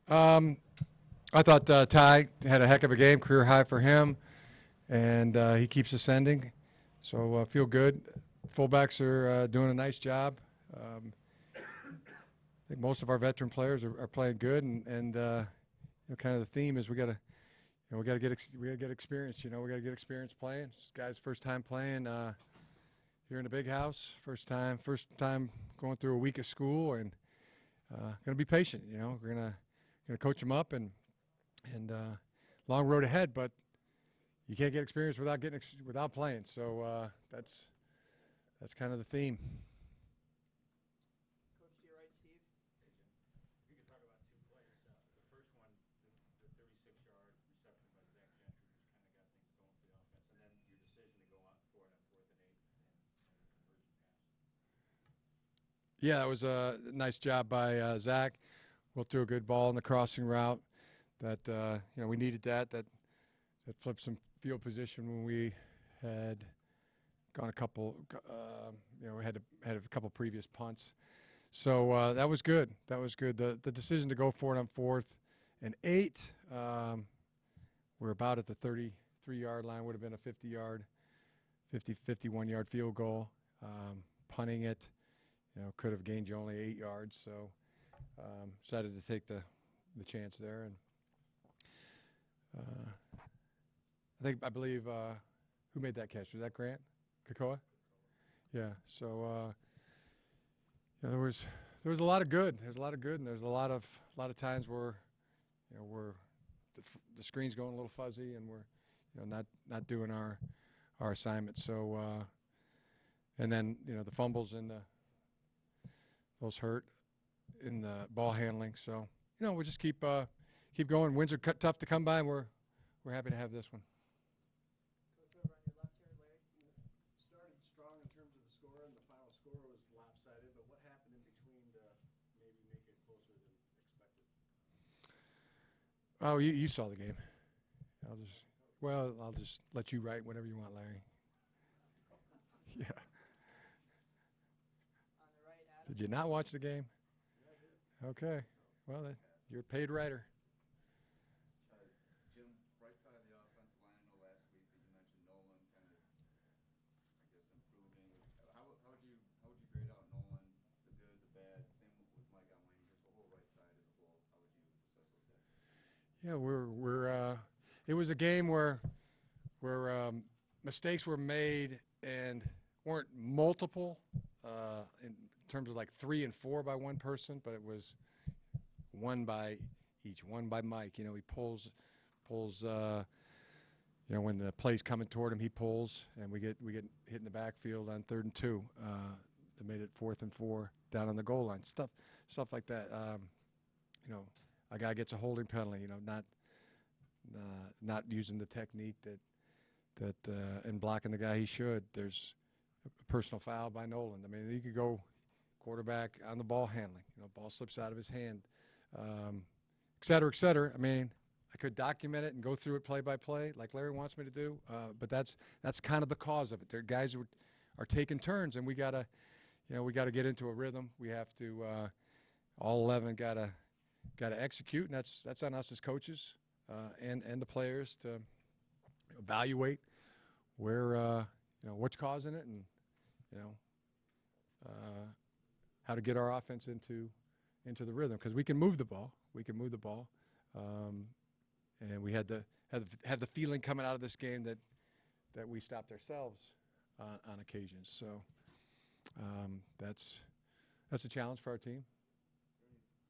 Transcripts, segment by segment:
Um, I thought Ty had a heck of a game, career high for him, and he keeps ascending. So feel good. Fullbacks are doing a nice job. I think most of our veteran players are playing good, and kind of the theme is we got to we got to get experience. We got to get experience playing. This guy's first time playing here in the big house. First time going through a week of school, and gonna be patient. We're gonna coach him up, and long road ahead. But you can't get experience without playing. So that's kind of the theme. Coach, to your right, Steve. If you could talk about two plays. The first one, the 36-yard reception by Zach Gentry, which kind of got things going for the offense, and then your decision to go out for it on 4th and 8 and the conversion pass. Yeah, that was a nice job by Zach. Will threw a good ball in the crossing route. That we needed that flipped some field position when we had gone a couple. We had a couple previous punts. So that was good. That was good. The decision to go for it on 4th and 8. We're about at the 33-yard line. Would have been a 50-yard, 51-yard field goal. Punting it, could have gained you only 8 yards. So decided to take the chance there. And I believe who made that catch? Was that Grant Kakoa? Yeah. So there was a lot of good. There's a lot of good, and there's a lot of times where we're the screen's going a little fuzzy, and we're not doing our assignment. So and then the fumbles and those hurt in the ball handling. So we'll just keep going. Wins are tough to come by, and we're happy to have this one. Coach, over on your left here, Larry. Started strong in terms of the score, and the final score was lopsided. But what happened in between to maybe make it closer than expected? Oh, you saw the game. I'll just let you write whatever you want, Larry. Yeah. On the right, Adam. Did you not watch the game? Okay. Well, you're a paid writer. Jim, right side of the offensive line. I know last week that you mentioned Nolan kind of, I guess, improving. How would you grade out Nolan, the good, the bad? Same with Mike on Wayne, just the whole right side as a whole. How would you assess those guys? Yeah, it was a game where mistakes were made and weren't multiple in terms of like 3 and 4 by one person, but it was one by each. One by Mike. He pulls. When the play's coming toward him, he pulls, and we get hit in the backfield on 3rd and 2. That made it 4th and 4 down on the goal line. Stuff like that. A guy gets a holding penalty. Not using the technique that and blocking the guy he should. There's a personal foul by Nolan. I mean, he could go quarterback on the ball handling. Ball slips out of his hand, et cetera, et cetera. I mean, I could document it and go through it play by play like Larry wants me to do, but that's kind of the cause of it. There guys are taking turns, and we gotta get into a rhythm. We have to all 11 gotta execute, and that's on us as coaches and the players to evaluate where what's causing it, and how to get our offense into the rhythm, because we can move the ball. And we had the feeling coming out of this game that we stopped ourselves on occasions. So that's a challenge for our team.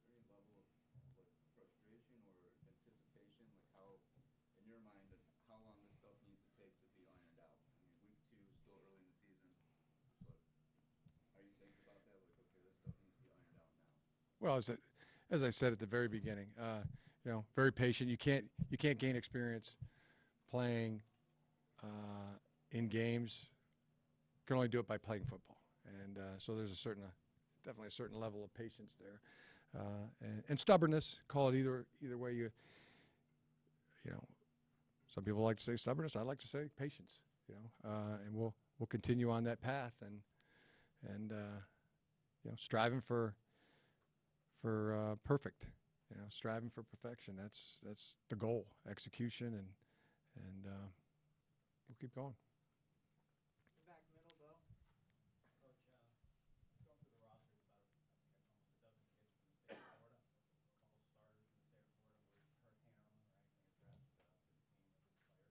Any level of frustration or anticipation, like how, in your mind, how long this stuff needs to take to be ironed out? I mean, week 2 is still early in the season, but are you thinking about that? Like, okay, this stuff needs to be ironed out now. Well, as I said at the very beginning, very patient. You can't gain experience playing in games. You can only do it by playing football, and so there's definitely a certain level of patience there, and stubbornness. Call it either way you. Some people like to say stubbornness. I like to say patience. And we'll continue on that path, and striving for perfect, striving for perfection. That's the goal, execution, and we'll keep going. Back middle, Bo. Coach, going through the roster, about I think almost a dozen kids from the state of Florida. A couple starters from the state of Florida. Was Hurricane Irma or anything addressed to the team of these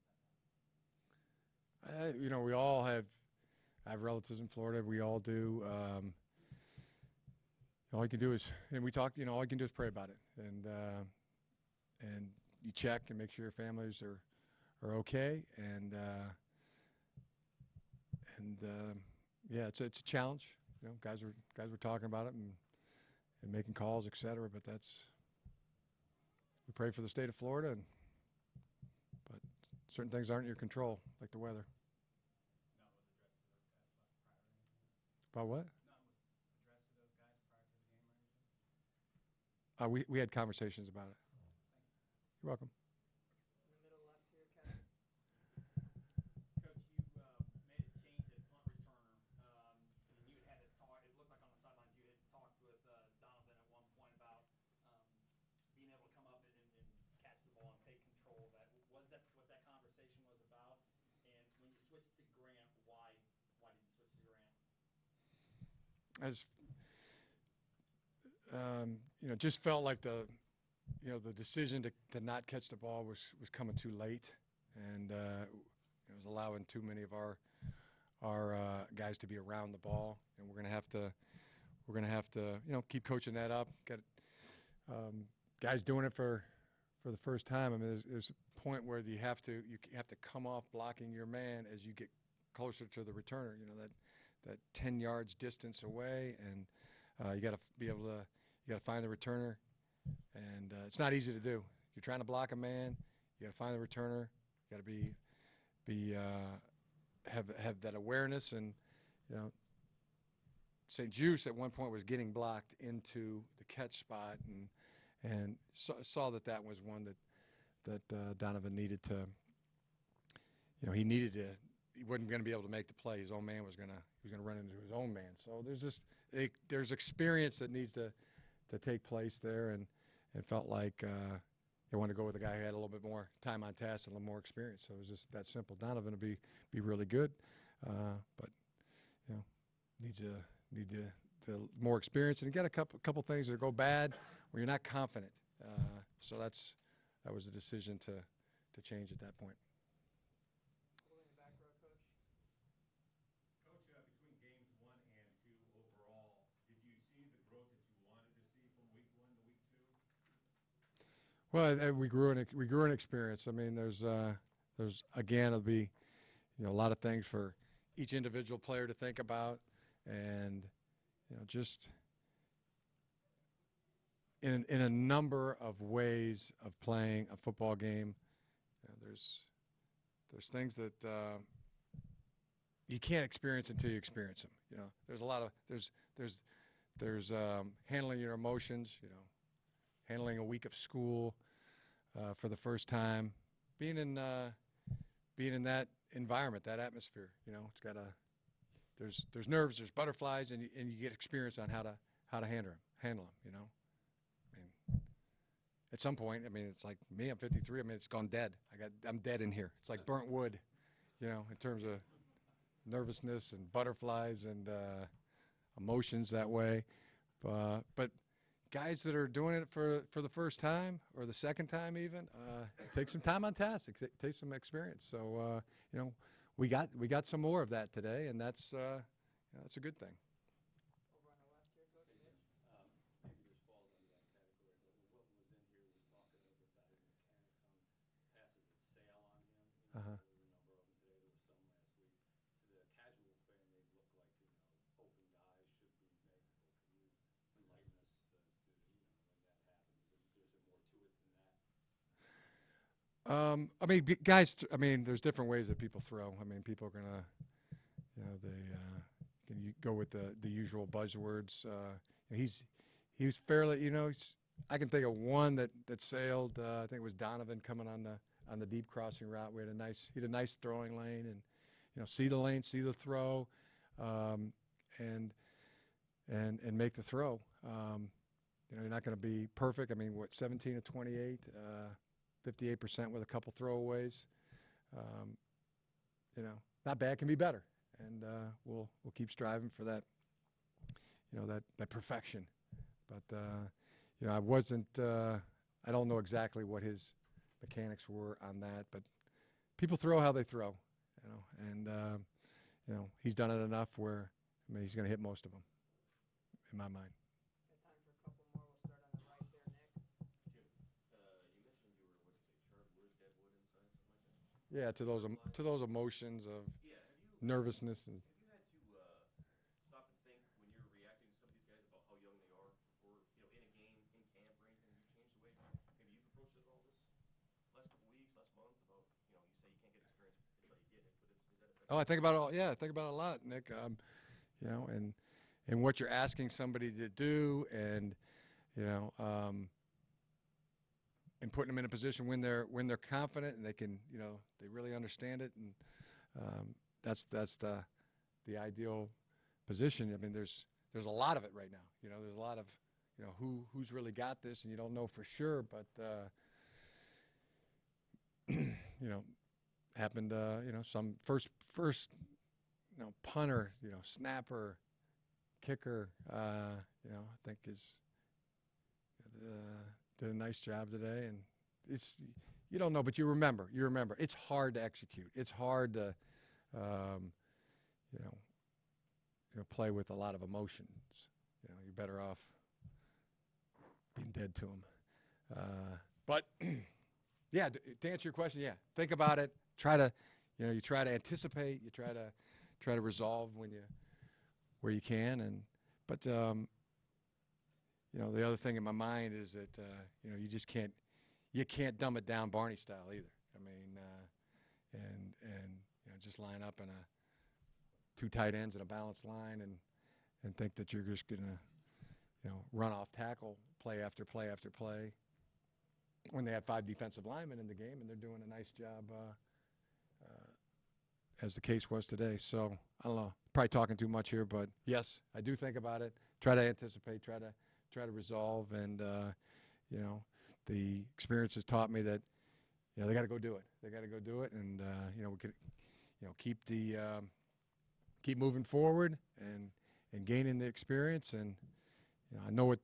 players that were maybe coming from that time? We all have relatives in Florida. We all do. All you can do is, and we talk. All you can do is pray about it, and you check and make sure your families are okay. And yeah, it's a challenge. Guys were talking about it and making calls, etc. But we pray for the state of Florida, but certain things aren't in your control, like the weather. About what? We had conversations about it. You're welcome. In the middle left here, Kevin. Coach, you made a change at punt returner, and you had to talk. It looked like on the sidelines you had talked with Donovan at one point about being able to come up and catch the ball and take control of that. Was that what that conversation was about? And when you switched to Grant, why did you switch to Grant? Just felt like the decision to not catch the ball was coming too late, and it was allowing too many of our guys to be around the ball, and we're gonna have to keep coaching that up. Get guys doing it for the first time. I mean, there's a point where you have to come off blocking your man as you get closer to the returner. That 10 yards distance away, and you got to be able to. You got to find the returner, and it's not easy to do. You're trying to block a man. You got to find the returner. You got to have that awareness, and St. Juice at one point was getting blocked into the catch spot, and saw that was one that Donovan needed to. He wasn't going to be able to make the play. His own man was going to run into his own man. So there's experience that needs to take place there, and felt like they wanted to go with a guy who had a little bit more time on task and a little more experience. So it was just that simple. Donovan will be really good, but needs the more experience, and get a couple things that go bad where you're not confident. So that was a decision to change at that point. Holding the back row, Coach. Coach, between games 1 and 2 overall, did you see the growth that you wanted to see from week 1 to week 2? Well, we grew in experience. I mean, there's again, it'll be a lot of things for each individual player to think about, and just in a number of ways of playing a football game. There's things that you can't experience until you experience them. There's a lot of there's handling your emotions. Handling a week of school for the first time, being in that environment, that atmosphere. It's got there's nerves, there's butterflies, and you get experience on how to handle them. I mean, at some point, it's like me. I'm 53. It's gone dead. I'm dead in here. It's like burnt wood, in terms of nervousness and butterflies and emotions that way. But guys that are doing it for the first time or the second time even, take some time on task. Take some experience. So we got some more of that today, and that's a good thing. Over on the left here, Coach. Mitch. Maybe yours falls under that category, but what was in here was talking a little bit about his mechanics on passes that sail on him. Uh-huh. There were a number of them today. There were some last week. To the casual fan, they look like open guys should be makeable. Can you enlighten us as to when that happens? Is there more to it than that? Guys. There's different ways that people throw. People are gonna, can you go with the usual buzzwords? He was fairly, I can think of one that sailed. I think it was Donovan coming on the deep crossing route. He had a nice throwing lane, and see the lane, see the throw, and make the throw. you're not going to be perfect. I mean, what, 17 of 28, 58% with a couple throwaways. Not bad, can be better, and we'll keep striving for that. That perfection. But I wasn't. I don't know exactly what his mechanics were on that, but people throw how they throw, and he's done it enough where he's going to hit most of them, in my mind. Got time for a couple more. We'll start on the right there, Nick. Jim, you mentioned you were, charred wood, dead wood inside, something like that? Yeah, to those emotions of Yeah, nervousness and. have you had to stop and think when you're reacting to some of these guys about how young they are before, in a game, in camp or anything? Have you changed the way maybe you've approached it all this last couple weeks, last month about, you say you can't get experience until you get it, but is that affecting? Oh, I think about it all. Yeah, I think about it a lot, Nick. And what you're asking somebody to do, and and putting them in a position when they're confident and they can, they really understand it, and that's the ideal position. I mean, there's a lot of it right now. There's a lot of who's really got this, and you don't know for sure, but happened. Some first punter, snapper, kicker. I think did a nice job today, and you don't know, but you remember. It's hard to execute. It's hard to play with a lot of emotions. You're better off being dead to them. But yeah, to answer your question, yeah, think about it. Try to, you try to anticipate. You try to resolve where you can, but the other thing in my mind is that you can't dumb it down Barney style either. I mean, and just line up in two tight ends in a balanced line and think that you're just gonna run off tackle play after play after play when they have 5 defensive linemen in the game and they're doing a nice job as the case was today. So I don't know, probably talking too much here, but yes, I do think about it. Try to anticipate. Try to resolve, and the experience has taught me that they got to go do it. They got to go do it, and we could keep moving forward and gaining the experience. And I know what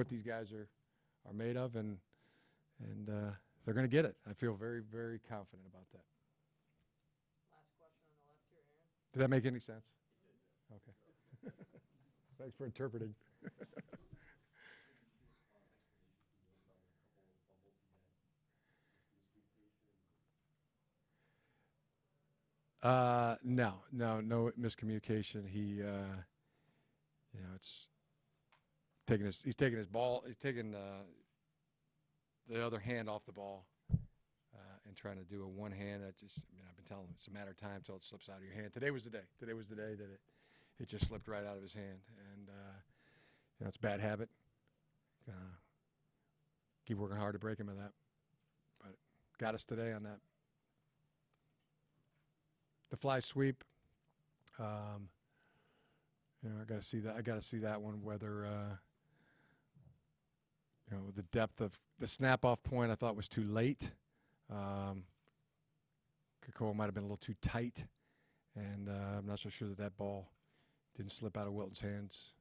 these guys are made of, and they're going to get it. I feel very, very confident about that. Last question on the left here, Aaron. Did that make any sense? Okay. Thanks for interpreting. No miscommunication. It's he's taking his ball. He's taking the other hand off the ball and trying to do a one hand. I've been telling him it's a matter of time till it slips out of your hand. Today was the day. Today was the day that it just slipped right out of his hand, and it's a bad habit. Keep working hard to break him of that, but got us today on that. The fly sweep. I got to see that. I got to see that one. Whether the depth of the snap-off point, I thought was too late. Kakoa might have been a little too tight, and I'm not so sure that ball didn't slip out of Wilton's hands.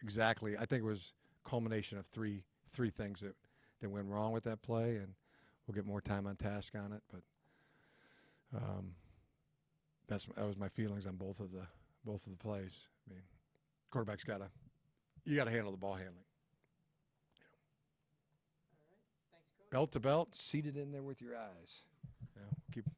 Exactly. I think it was a culmination of three things that went wrong with that play, and we'll get more time on task on it. But that was my feelings on both of the plays. I mean, quarterback's you gotta handle the ball handling. All right. Thanks, Coach. Belt to belt, seated in there with your eyes. Keep